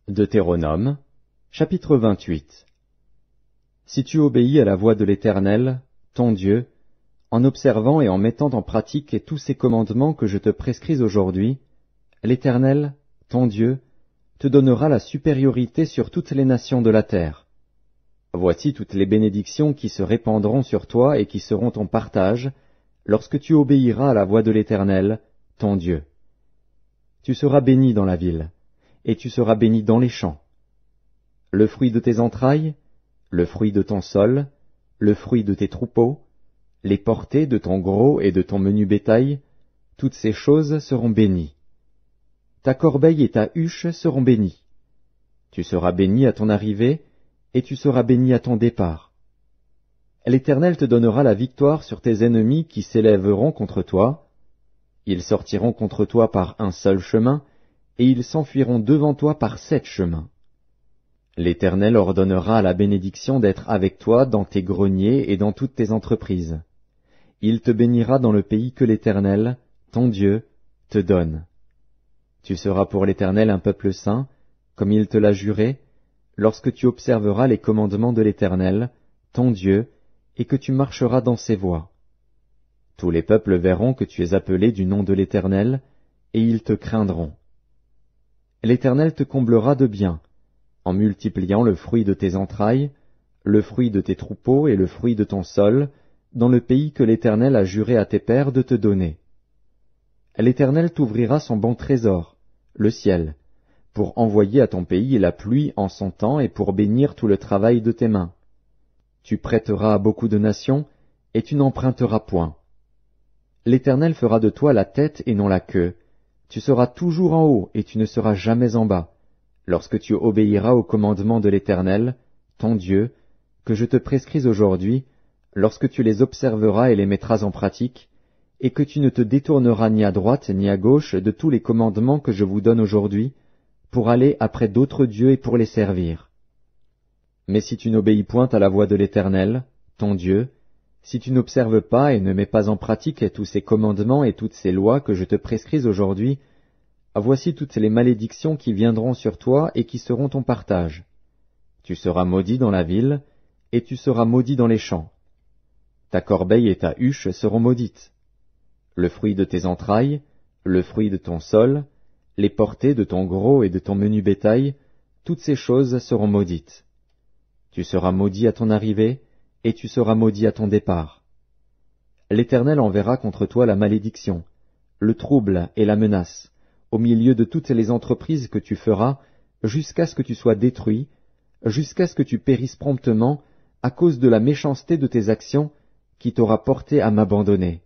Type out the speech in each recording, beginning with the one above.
Deutéronome, chapitre 28. Si tu obéis à la voix de l'Éternel, ton Dieu, en observant et en mettant en pratique tous ces commandements que je te prescris aujourd'hui, l'Éternel, ton Dieu, te donnera la supériorité sur toutes les nations de la terre. Voici toutes les bénédictions qui se répandront sur toi et qui seront ton partage, lorsque tu obéiras à la voix de l'Éternel, ton Dieu. Tu seras béni dans la ville, et tu seras béni dans les champs. Le fruit de tes entrailles, le fruit de ton sol, le fruit de tes troupeaux, les portées de ton gros et de ton menu bétail, toutes ces choses seront bénies. Ta corbeille et ta huche seront bénies. Tu seras béni à ton arrivée, et tu seras béni à ton départ. L'Éternel te donnera la victoire sur tes ennemis qui s'élèveront contre toi. Ils sortiront contre toi par un seul chemin, et ils s'enfuiront devant toi par 7 chemins. L'Éternel ordonnera à la bénédiction d'être avec toi dans tes greniers et dans toutes tes entreprises. Il te bénira dans le pays que l'Éternel, ton Dieu, te donne. Tu seras pour l'Éternel un peuple saint, comme il te l'a juré, lorsque tu observeras les commandements de l'Éternel, ton Dieu, et que tu marcheras dans ses voies. Tous les peuples verront que tu es appelé du nom de l'Éternel, et ils te craindront. L'Éternel te comblera de bien, en multipliant le fruit de tes entrailles, le fruit de tes troupeaux et le fruit de ton sol, dans le pays que l'Éternel a juré à tes pères de te donner. L'Éternel t'ouvrira son bon trésor, le ciel, pour envoyer à ton pays la pluie en son temps et pour bénir tout le travail de tes mains. Tu prêteras à beaucoup de nations, et tu n'emprunteras point. L'Éternel fera de toi la tête et non la queue. Tu seras toujours en haut et tu ne seras jamais en bas, lorsque tu obéiras aux commandements de l'Éternel, ton Dieu, que je te prescris aujourd'hui, lorsque tu les observeras et les mettras en pratique, et que tu ne te détourneras ni à droite ni à gauche de tous les commandements que je vous donne aujourd'hui, pour aller après d'autres dieux et pour les servir. Mais si tu n'obéis point à la voix de l'Éternel, ton Dieu, si tu n'observes pas et ne mets pas en pratique tous ces commandements et toutes ces lois que je te prescris aujourd'hui, voici toutes les malédictions qui viendront sur toi et qui seront ton partage. Tu seras maudit dans la ville, et tu seras maudit dans les champs. Ta corbeille et ta huche seront maudites. Le fruit de tes entrailles, le fruit de ton sol, les portées de ton gros et de ton menu bétail, toutes ces choses seront maudites. Tu seras maudit à ton arrivée, et tu seras maudit à ton départ. L'Éternel enverra contre toi la malédiction, le trouble et la menace, au milieu de toutes les entreprises que tu feras, jusqu'à ce que tu sois détruit, jusqu'à ce que tu périsses promptement, à cause de la méchanceté de tes actions, qui t'aura porté à m'abandonner.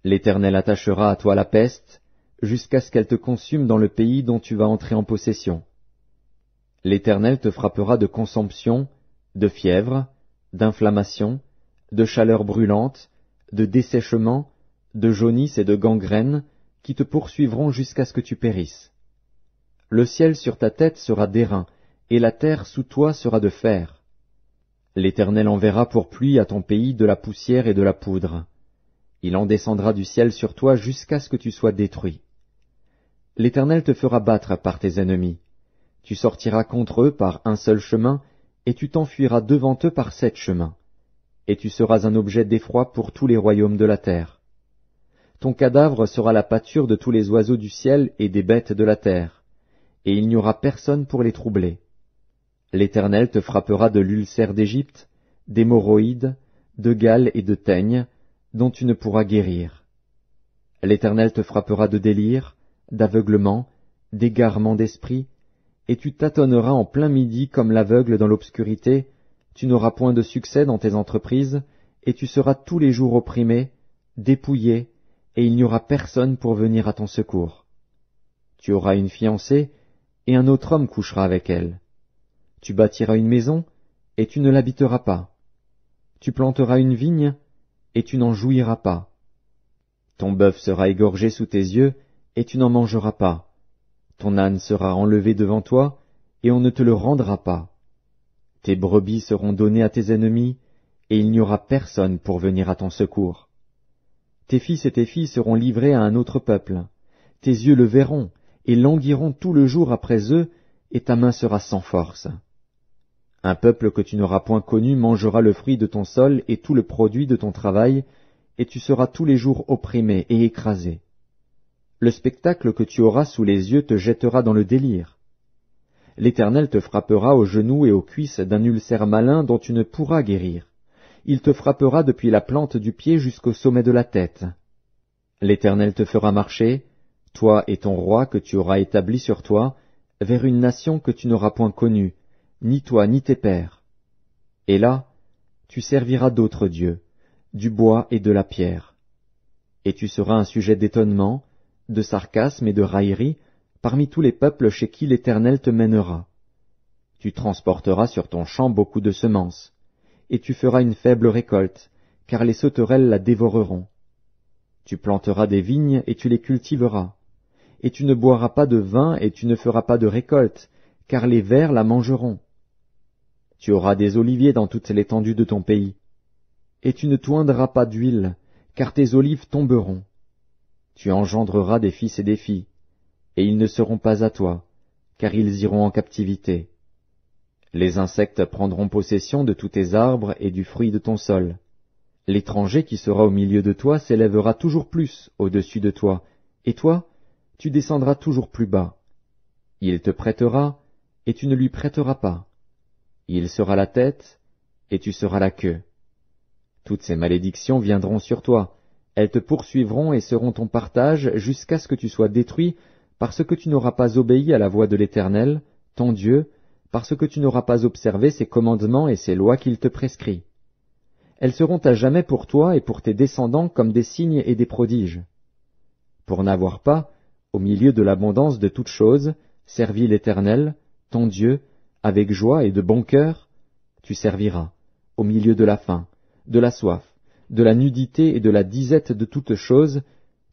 L'Éternel attachera à toi la peste, jusqu'à ce qu'elle te consume dans le pays dont tu vas entrer en possession. L'Éternel te frappera de consomption, de fièvre, d'inflammation, de chaleur brûlante, de dessèchement, de jaunisse et de gangrène, qui te poursuivront jusqu'à ce que tu périsses. Le ciel sur ta tête sera d'airain, et la terre sous toi sera de fer. L'Éternel enverra pour pluie à ton pays de la poussière et de la poudre. Il en descendra du ciel sur toi jusqu'à ce que tu sois détruit. L'Éternel te fera battre par tes ennemis. Tu sortiras contre eux par un seul chemin, et tu t'enfuiras devant eux par 7 chemins. Et tu seras un objet d'effroi pour tous les royaumes de la terre. Ton cadavre sera la pâture de tous les oiseaux du ciel et des bêtes de la terre, et il n'y aura personne pour les troubler. L'Éternel te frappera de l'ulcère d'Égypte, d'hémorroïdes, de gale et de teigne, dont tu ne pourras guérir. L'Éternel te frappera de délire, d'aveuglement, d'égarement d'esprit, et tu tâtonneras en plein midi comme l'aveugle dans l'obscurité, tu n'auras point de succès dans tes entreprises, et tu seras tous les jours opprimé, dépouillé, et il n'y aura personne pour venir à ton secours. Tu auras une fiancée, et un autre homme couchera avec elle. Tu bâtiras une maison, et tu ne l'habiteras pas. Tu planteras une vigne, et tu n'en jouiras pas. Ton bœuf sera égorgé sous tes yeux, et tu n'en mangeras pas. Ton âne sera enlevé devant toi, et on ne te le rendra pas. Tes brebis seront données à tes ennemis, et il n'y aura personne pour venir à ton secours. Tes fils et tes filles seront livrés à un autre peuple. Tes yeux le verront, et languiront tout le jour après eux, et ta main sera sans force. Un peuple que tu n'auras point connu mangera le fruit de ton sol et tout le produit de ton travail, et tu seras tous les jours opprimé et écrasé. Le spectacle que tu auras sous les yeux te jettera dans le délire. L'Éternel te frappera aux genoux et aux cuisses d'un ulcère malin dont tu ne pourras guérir. Il te frappera depuis la plante du pied jusqu'au sommet de la tête. L'Éternel te fera marcher, toi et ton roi que tu auras établi sur toi, vers une nation que tu n'auras point connue, ni toi ni tes pères. Et là, tu serviras d'autres dieux, du bois et de la pierre. Et tu seras un sujet d'étonnement, de sarcasme et de raillerie parmi tous les peuples chez qui l'Éternel te mènera. Tu transporteras sur ton champ beaucoup de semences, et tu feras une faible récolte, car les sauterelles la dévoreront. Tu planteras des vignes et tu les cultiveras, et tu ne boiras pas de vin et tu ne feras pas de récolte, car les vers la mangeront. Tu auras des oliviers dans toute l'étendue de ton pays, et tu ne toindras pas d'huile, car tes olives tomberont. Tu engendreras des fils et des filles, et ils ne seront pas à toi, car ils iront en captivité. Les insectes prendront possession de tous tes arbres et du fruit de ton sol. L'étranger qui sera au milieu de toi s'élèvera toujours plus au-dessus de toi, et toi, tu descendras toujours plus bas. Il te prêtera, et tu ne lui prêteras pas. Il sera la tête, et tu seras la queue. Toutes ces malédictions viendront sur toi, elles te poursuivront et seront ton partage jusqu'à ce que tu sois détruit, parce que tu n'auras pas obéi à la voix de l'Éternel, ton Dieu, parce que tu n'auras pas observé ses commandements et ses lois qu'il te prescrit. Elles seront à jamais pour toi et pour tes descendants comme des signes et des prodiges. Pour n'avoir pas, au milieu de l'abondance de toutes choses, servi l'Éternel, ton Dieu, avec joie et de bon cœur, tu serviras, au milieu de la faim, de la soif, de la nudité et de la disette de toutes choses,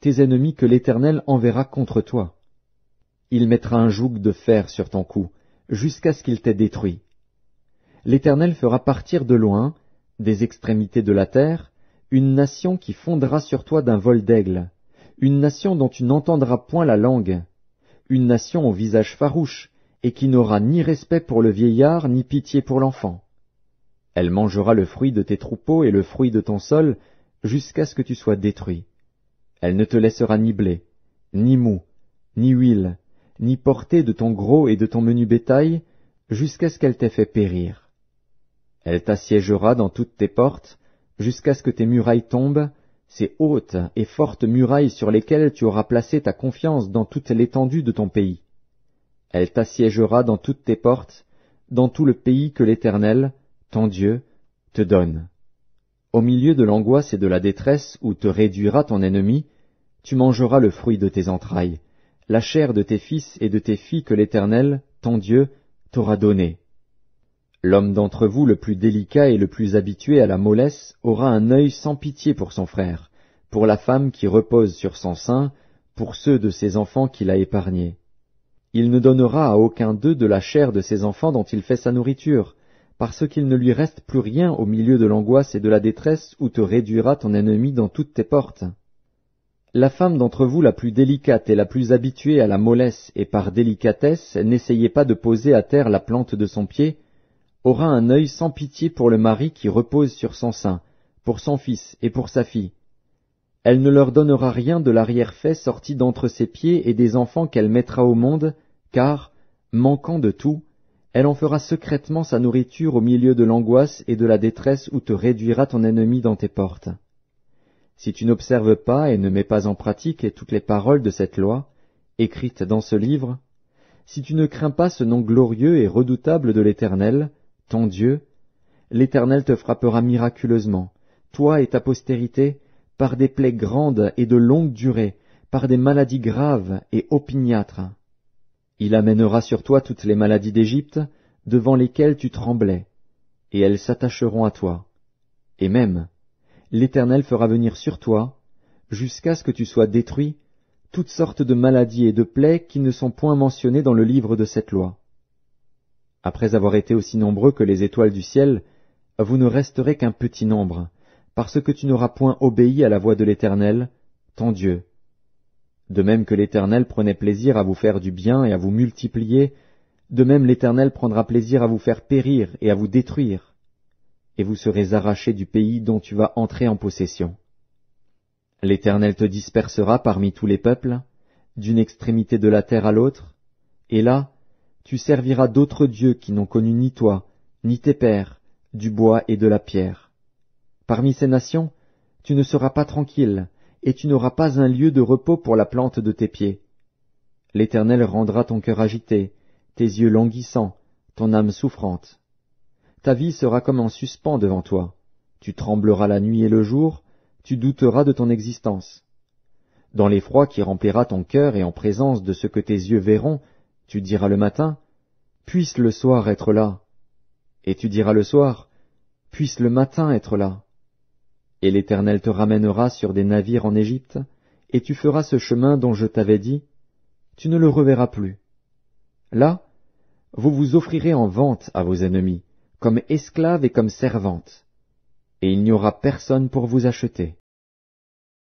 tes ennemis que l'Éternel enverra contre toi. Il mettra un joug de fer sur ton cou, jusqu'à ce qu'il t'ait détruit. L'Éternel fera partir de loin, des extrémités de la terre, une nation qui fondera sur toi d'un vol d'aigle, une nation dont tu n'entendras point la langue, une nation au visage farouche, et qui n'aura ni respect pour le vieillard, ni pitié pour l'enfant. Elle mangera le fruit de tes troupeaux et le fruit de ton sol, jusqu'à ce que tu sois détruit. Elle ne te laissera ni blé, ni mou, ni huile, ni portée de ton gros et de ton menu bétail, jusqu'à ce qu'elle t'ait fait périr. Elle t'assiégera dans toutes tes portes, jusqu'à ce que tes murailles tombent, ces hautes et fortes murailles sur lesquelles tu auras placé ta confiance dans toute l'étendue de ton pays. Elle t'assiégera dans toutes tes portes, dans tout le pays que l'Éternel, ton Dieu, te donne. Au milieu de l'angoisse et de la détresse où te réduira ton ennemi, tu mangeras le fruit de tes entrailles, la chair de tes fils et de tes filles que l'Éternel, ton Dieu, t'aura donnée. L'homme d'entre vous le plus délicat et le plus habitué à la mollesse aura un œil sans pitié pour son frère, pour la femme qui repose sur son sein, pour ceux de ses enfants qu'il a épargnés. Il ne donnera à aucun d'eux de la chair de ses enfants dont il fait sa nourriture, parce qu'il ne lui reste plus rien au milieu de l'angoisse et de la détresse où te réduira ton ennemi dans toutes tes portes. La femme d'entre vous la plus délicate et la plus habituée à la mollesse et par délicatesse n'essayez pas de poser à terre la plante de son pied, aura un œil sans pitié pour le mari qui repose sur son sein, pour son fils et pour sa fille. Elle ne leur donnera rien de l'arrière-fait sorti d'entre ses pieds et des enfants qu'elle mettra au monde, car, manquant de tout, elle en fera secrètement sa nourriture au milieu de l'angoisse et de la détresse où te réduira ton ennemi dans tes portes. Si tu n'observes pas et ne mets pas en pratique toutes les paroles de cette loi, écrites dans ce livre, si tu ne crains pas ce nom glorieux et redoutable de l'Éternel, ton Dieu, l'Éternel te frappera miraculeusement, toi et ta postérité, par des plaies grandes et de longue durée, par des maladies graves et opiniâtres. Il amènera sur toi toutes les maladies d'Égypte, devant lesquelles tu tremblais, et elles s'attacheront à toi. Et même, l'Éternel fera venir sur toi, jusqu'à ce que tu sois détruit, toutes sortes de maladies et de plaies qui ne sont point mentionnées dans le livre de cette loi. Après avoir été aussi nombreux que les étoiles du ciel, vous ne resterez qu'un petit nombre, parce que tu n'auras point obéi à la voix de l'Éternel, ton Dieu. De même que l'Éternel prenait plaisir à vous faire du bien et à vous multiplier, de même l'Éternel prendra plaisir à vous faire périr et à vous détruire, et vous serez arrachés du pays dont tu vas entrer en possession. L'Éternel te dispersera parmi tous les peuples, d'une extrémité de la terre à l'autre, et là, tu serviras d'autres dieux qui n'ont connu ni toi, ni tes pères, du bois et de la pierre. Parmi ces nations, tu ne seras pas tranquille, et tu n'auras pas un lieu de repos pour la plante de tes pieds. L'Éternel rendra ton cœur agité, tes yeux languissants, ton âme souffrante. Ta vie sera comme en suspens devant toi. Tu trembleras la nuit et le jour, tu douteras de ton existence. Dans l'effroi qui remplira ton cœur et en présence de ce que tes yeux verront, tu diras le matin, puisse le soir être là. Et tu diras le soir, puisse le matin être là. Et l'Éternel te ramènera sur des navires en Égypte, et tu feras ce chemin dont je t'avais dit, tu ne le reverras plus. Là, vous vous offrirez en vente à vos ennemis, comme esclaves et comme servantes, et il n'y aura personne pour vous acheter.